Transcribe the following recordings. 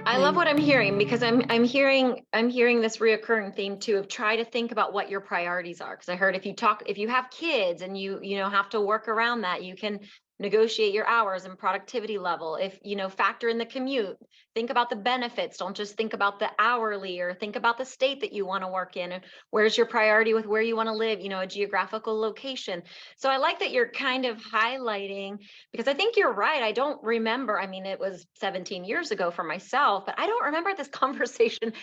I love what I'm hearing because I'm hearing this reoccurring theme too of try to think about what your priorities are. Because I heard if you have kids and you have to work around that, you can negotiate your hours and productivity level. If factor in the commute, think about the benefits. Don't just think about the hourly or think about the state that you want to work in and where's your priority with where you want to live, a geographical location. So I like that you're kind of highlighting because I think you're right. I don't remember. I mean, it was 17 years ago for myself, but I don't remember this conversation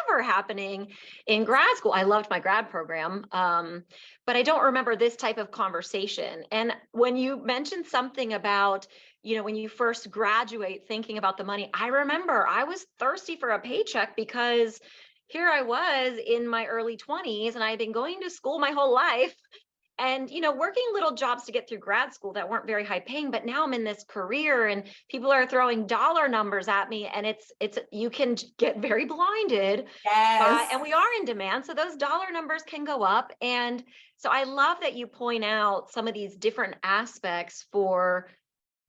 ever happening in grad school. I loved my grad program, but I don't remember this type of conversation. And when you mentioned something about, when you first graduate thinking about the money, I remember I was thirsty for a paycheck because here I was in my early 20s and I had been going to school my whole life and working little jobs to get through grad school that weren't very high paying, but now I'm in this career and people are throwing dollar numbers at me, and it's you can get very blinded Yes. and we are in demand, so those dollar numbers can go up. And so I love that you point out some of these different aspects for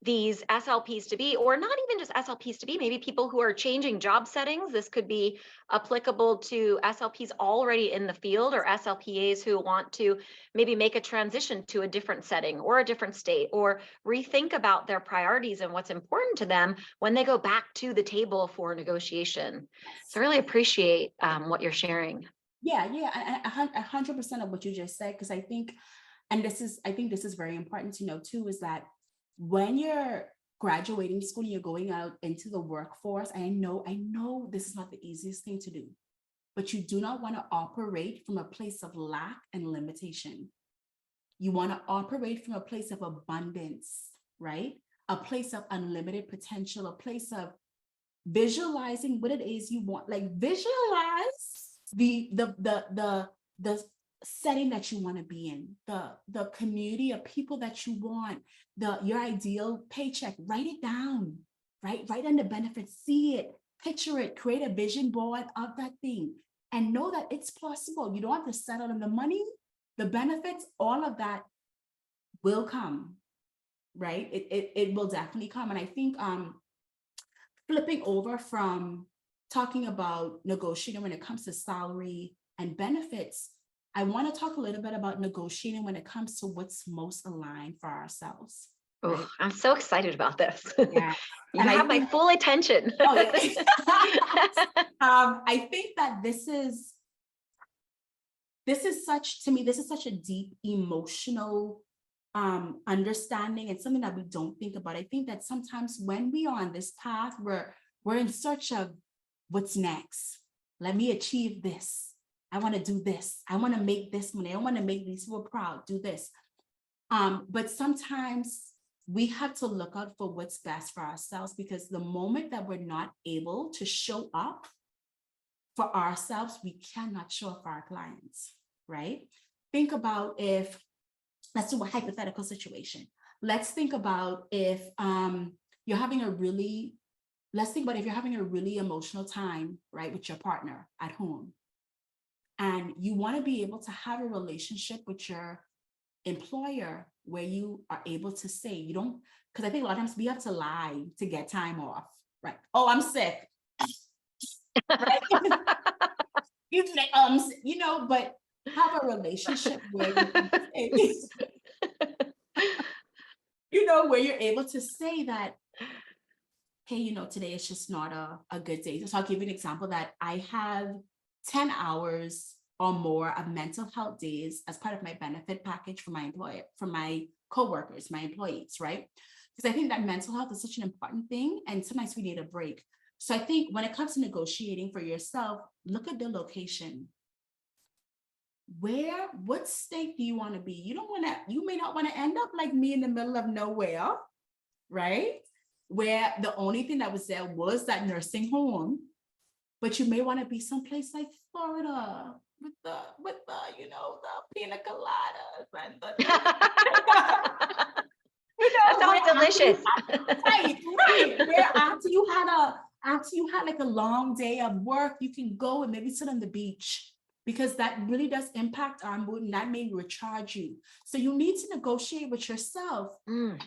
these SLPs to be, or not even just SLPs to be, maybe people who are changing job settings. This could be applicable to SLPs already in the field or SLPAs who want to maybe make a transition to a different setting or a different state or rethink about their priorities and what's important to them when they go back to the table for negotiation. So I really appreciate what you're sharing. Yeah, yeah, 100% of what you just said, because I think, and I think this is very important to know too, is that when you're graduating school, you're going out into the workforce. I know this is not the easiest thing to do, but you do not want to operate from a place of lack and limitation. You want to operate from a place of abundance, right? A place of unlimited potential, a place of visualizing what it is you want. Like visualize the setting that you want to be in, the community of people that you want, your ideal paycheck. Write it down, right? Write down the benefits, see it, picture it, create a vision board of that thing, and know that it's possible. You don't have to settle on the money, the benefits, all of that will come, right? It will definitely come. And I think flipping over from talking about negotiating when it comes to salary and benefits, I want to talk a little bit about negotiating when it comes to what's most aligned for ourselves. Oh, Right? I'm so excited about this. Yeah. You And I have my think, full attention. oh yeah. I think that this is such, to me, this is such a deep emotional understanding and something that we don't think about. I think that sometimes when we are on this path, we're in search of what's next. Let me achieve this. I want to do this. I want to make this money. I want to make these people proud. Do this. But sometimes we have to look out for what's best for ourselves, because the moment that we're not able to show up for ourselves, we cannot show up for our clients, right? Think about if, let's do a hypothetical situation. Let's think about if you're having a really emotional time, right, with your partner at home. And you want to be able to have a relationship with your employer where you are able to say, you don't, because I think a lot of times we have to lie to get time off, right? Oh, I'm sick. Right? You say, but have a relationship where you can say, where you're able to say that, hey, today is just not a good day. So I'll give you an example that I have 10 hours or more of mental health days as part of my benefit package for my employer, for my coworkers, my employees, right? Because I think that mental health is such an important thing, and sometimes we need a break. So I think when it comes to negotiating for yourself, look at the location. What state do you want to be? You may not want to end up like me in the middle of nowhere, right? Where the only thing that was there was that nursing home, but you may want to be someplace like Florida with the the pina coladas and the That sounds delicious. Right. Where after you had like a long day of work, you can go and maybe sit on the beach, because that really does impact our mood and that may recharge you. So you need to negotiate with yourself. Am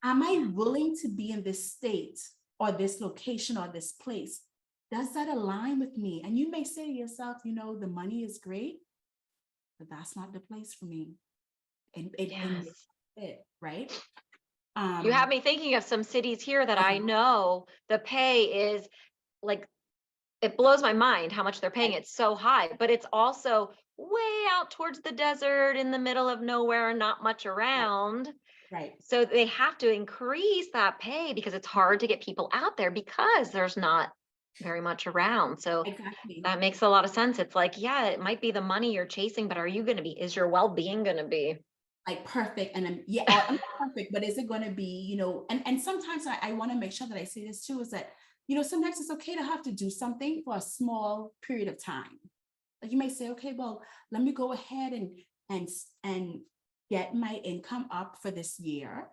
I willing to be in this state or this location or this place does that align with me? And you may say to yourself, you know, the money is great, but that's not the place for me. And it Yes. fit, right? You have Um, me thinking of some cities here that I uh-huh, know the pay is like, it blows my mind how much they're paying. right, It's so high, but it's also way out towards the desert in the middle of nowhere, not much right, around. right. So they have to increase that pay because it's hard to get people out there because there's not very much around. So Exactly. that makes a lot of sense. It's like, yeah, it might be the money you're chasing, but are you going to be, is your well-being going to be? Like perfect. And yeah, or I'm not perfect, but is it going to be, you know, and sometimes I want to make sure that I say this too, is that, you know, sometimes it's okay to have to do something for a small period of time. Like you may say, okay, well, let me go ahead and get my income up for this year.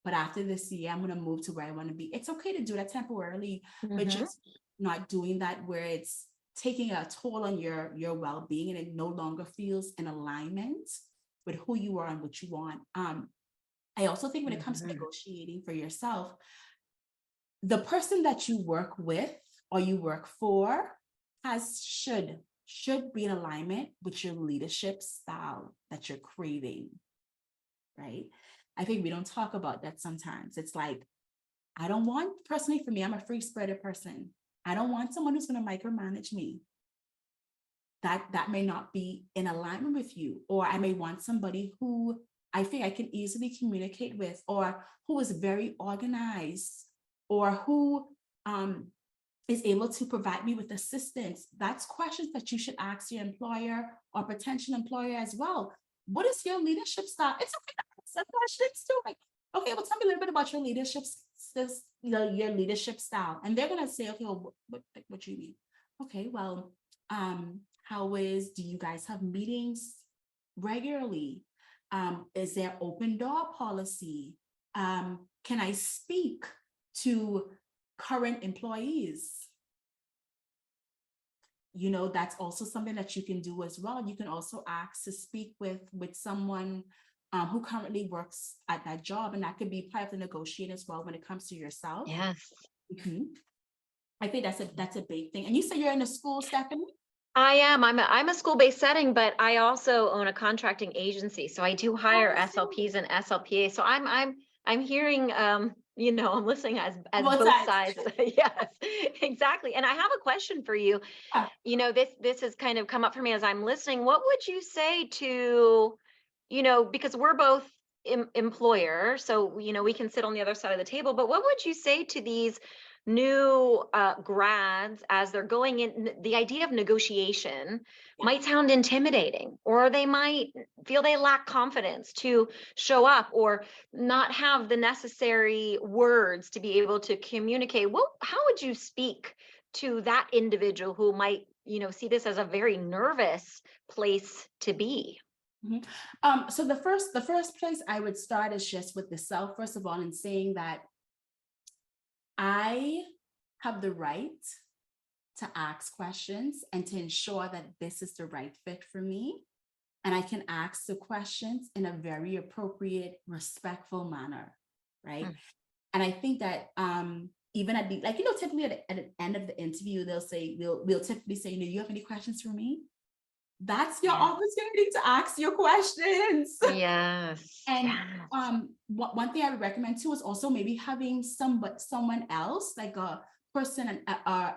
But after this year, I'm going to move to where I want to be. It's okay to do that temporarily, but Mhm. just not doing that where it's taking a toll on your well-being and it no longer feels in alignment with who you are and what you want. I also think when it comes to Mhm. negotiating for yourself, the person that you work with or you work for has should be in alignment with your leadership style that you're craving, right? I think we don't talk about that sometimes. It's like, I don't want, personally for me, I'm a free spirited person. I don't want someone who's going to micromanage me. That may not be in alignment with you. Or I may want somebody who I think I can easily communicate with, or who is very organized, or who is able to provide me with assistance. That's questions that you should ask your employer or potential employer as well. What is your leadership style? It's okay to ask some questions too. Like, okay, well, tell me a little bit about your leadership, your leadership style. And they're gonna say, okay, well, what do you mean? Okay, well, do you guys have meetings regularly? Is there open door policy? Can I speak to current employees? You know, that's also something that you can do as well. You can also ask to speak with someone who currently works at that job, and that could be part of the negotiation as well when it comes to yourself. Yes. Mhm. I think that's a big thing. And you say you're in a school, Stephanie? I am. I'm a school-based setting, but I also own a contracting agency. So I do hire Oh, SLPs and SLPA. So I'm hearing I'm listening as both both sides. sides. Yes, exactly. And I have a question for you. Yeah. This has kind of come up for me as I'm listening. What would you say to, because we're both employer, so we can sit on the other side of the table, but what would you say to these new grads as they're going in? The idea of negotiation Yeah. might sound intimidating, or they might feel they lack confidence to show up, or not have the necessary words to be able to communicate. How would you speak to that individual who might, see this as a very nervous place to be? Mhm. So the first place I would start is just with the self, first of all, and saying that I have the right to ask questions and to ensure that this is the right fit for me. And I can ask the questions in a very appropriate, respectful manner, right? Mm. And I think that even at the, like, typically at the end of the interview, they'll say, we'll typically say, you have any questions for me? That's your Yeah. opportunity to ask your questions. Yes. And Yes. one thing I would recommend too is also maybe having someone else, like a person, an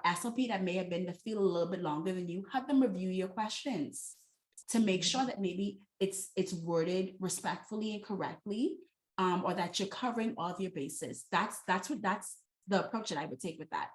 SLP that may have been in the field a little bit longer than you, have them review your questions to make Mhm. sure that maybe it's worded respectfully and correctly, or that you're covering all of your bases. That's the approach that I would take with that.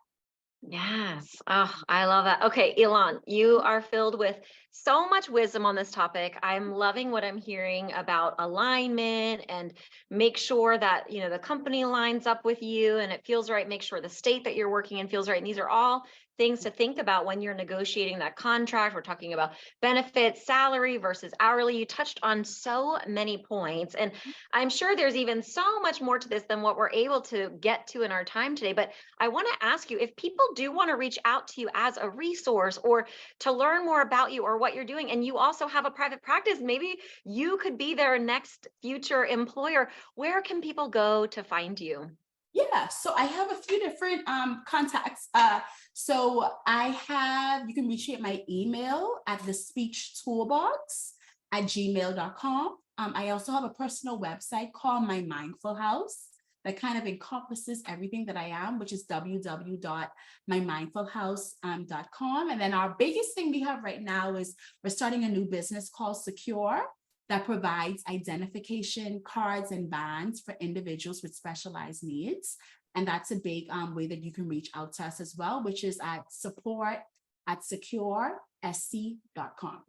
Yes. Oh, I love that. Okay, Elan, you are filled with so much wisdom on this topic. I'm loving what I'm hearing about alignment, and make sure that, the company lines up with you and it feels right. Make sure the state that you're working in feels right. And these are all things to think about when you're negotiating that contract. We're talking about benefits, salary versus hourly. You touched on so many points, and I'm sure there's even so much more to this than what we're able to get to in our time today. But I want to ask you, if people do want to reach out to you as a resource, or to learn more about you or what you're doing, and you also have a private practice, maybe you could be their next future employer, where can people go to find you? Yeah, so I have a few different contacts. So you can reach me at my email at thespeechtoolbox@gmail.com. I also have a personal website called My Mindful House that kind of encompasses everything that I am, which is www.mymindfulhouse.com. And then our biggest thing we have right now is we're starting a new business called Secure that provides identification cards and bands for individuals with specialized needs. And that's a big way that you can reach out to us as well, which is at support@securesc.com.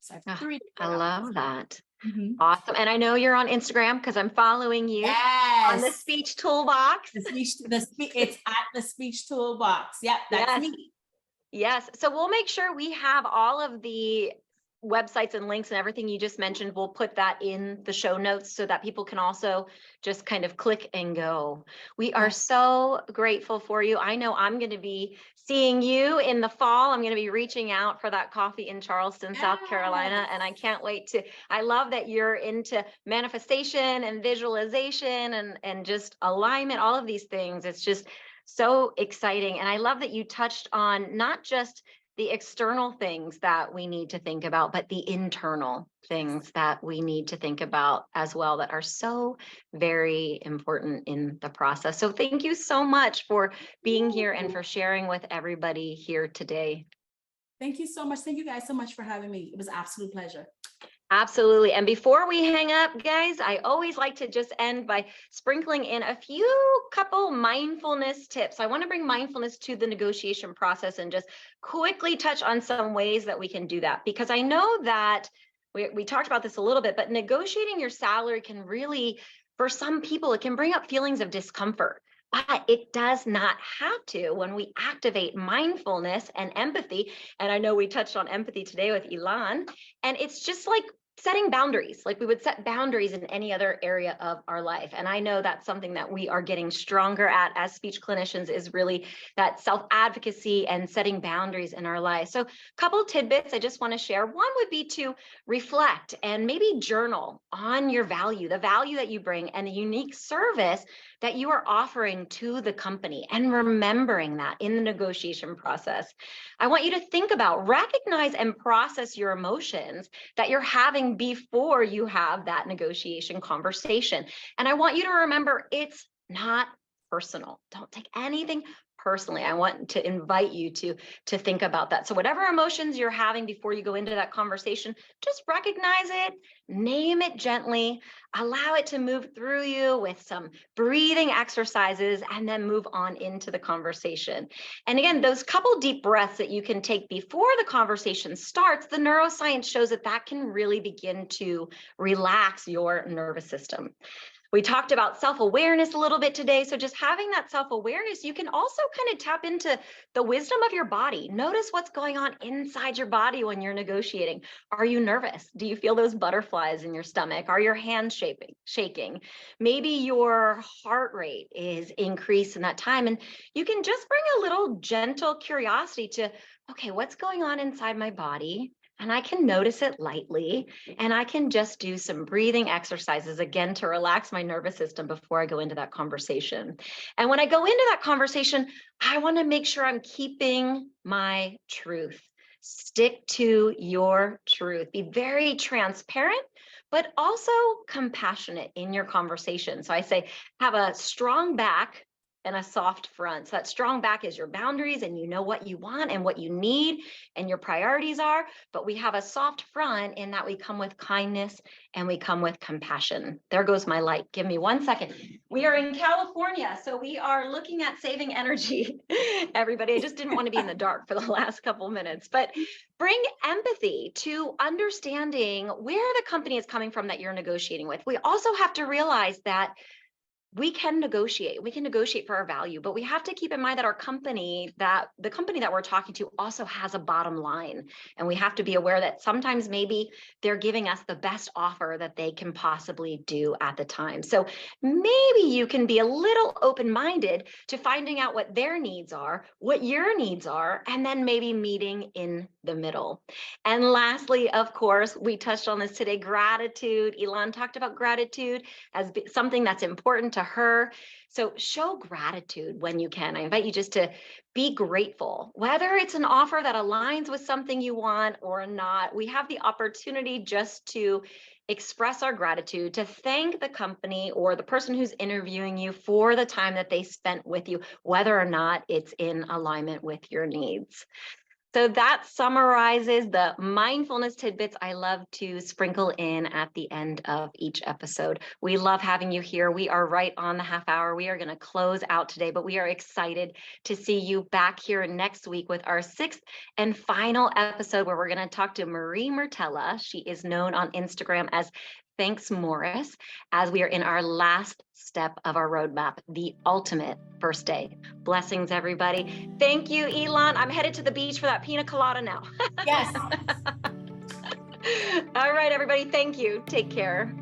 So I have three. I love that. Mhm. Awesome. And I know you're on Instagram because I'm following you on the Yes. Speech Toolbox. It's at the Speech Toolbox. Yep, that's Yes. me. Yes. So we'll make sure we have all of the websites and links and everything you just mentioned. We'll put that in the show notes so that people can also just kind of click and go. We are so grateful for you. I know I'm going to be seeing you in the fall. I'm going to be reaching out for that coffee in Charleston, South Carolina. And I can't wait I love that you're into manifestation and visualization and just alignment, all of these things. It's just so exciting. And I love that you touched on not just the external things that we need to think about, but the internal things that we need to think about as well that are so very important in the process. So thank you so much for being here and for sharing with everybody here today. Thank you so much. Thank you guys so much for having me. It was an absolute pleasure. Absolutely. And before we hang up, guys, I always like to just end by sprinkling in a couple mindfulness tips. I want to bring mindfulness to the negotiation process and just quickly touch on some ways that we can do that, because I know that we talked about this a little bit, but negotiating your salary can really, for some people, it can bring up feelings of discomfort. But it does not have to when we activate mindfulness and empathy. And I know we touched on empathy today with Elan, and it's just like setting boundaries, like we would set boundaries in any other area of our life. And I know that's something that we are getting stronger at as speech clinicians, is really that self-advocacy and setting boundaries in our life. So a couple tidbits I just want to share. One would be to reflect and maybe journal on your value, the value that you bring, and the unique service that you are offering to the company, and remembering that in the negotiation process. I want you to think about, recognize, and process your emotions that you're having before you have that negotiation conversation. And I want you to remember, it's not personal. Don't take anything personally. I want to invite you to think about that. So whatever emotions you're having before you go into that conversation, just recognize it, name it gently, allow it to move through you with some breathing exercises, and then move on into the conversation. And again, those couple deep breaths that you can take before the conversation starts, the neuroscience shows that that can really begin to relax your nervous system. We talked about self-awareness a little bit today. So just having that self-awareness, you can also kind of tap into the wisdom of your body. Notice what's going on inside your body when you're negotiating. Are you nervous? Do you feel those butterflies in your stomach? Are your hands shaking? Maybe your heart rate is increased in that time. And you can just bring a little gentle curiosity to, okay, what's going on inside my body? And I can notice it lightly, and I can just do some breathing exercises again to relax my nervous system before I go into that conversation. And when I go into that conversation, I want to make sure I'm keeping my truth. Stick to your truth. Be very transparent, but also compassionate in your conversation. So I say, have a strong back and a soft front. So that strong back is your boundaries, and you know what you want and what you need and your priorities are. But we have a soft front in that we come with kindness and we come with compassion. There goes my light. Give me 1 second. We are in California, so we are looking at saving energy. Everybody, I just didn't want to be in the dark for the last couple minutes, but bring empathy to understanding where the company is coming from that you're negotiating with. We also have to realize that we can negotiate for our value, but we have to keep in mind that the company that we're talking to also has a bottom line. And we have to be aware that sometimes maybe they're giving us the best offer that they can possibly do at the time. So maybe you can be a little open-minded to finding out what their needs are, what your needs are, and then maybe meeting in the middle. And lastly, of course, we touched on this today, gratitude. Elan talked about gratitude as something that's important to her. So show gratitude when you can. I invite you just to be grateful, whether it's an offer that aligns with something you want or not. We have the opportunity just to express our gratitude, to thank the company or the person who's interviewing you for the time that they spent with you, whether or not it's in alignment with your needs. So that summarizes the mindfulness tidbits I love to sprinkle in at the end of each episode. We love having you here. We are right on the half hour. We are going to close out today, but we are excited to see you back here next week with our 6th and final episode, where we're going to talk to Marie Mertella. She is known on Instagram as Thanks Morris, as we are in our last step of our roadmap, the ultimate first day. Blessings, everybody. Thank you, Elan. I'm headed to the beach for that pina colada now. Yes. All right, everybody. Thank you. Take care.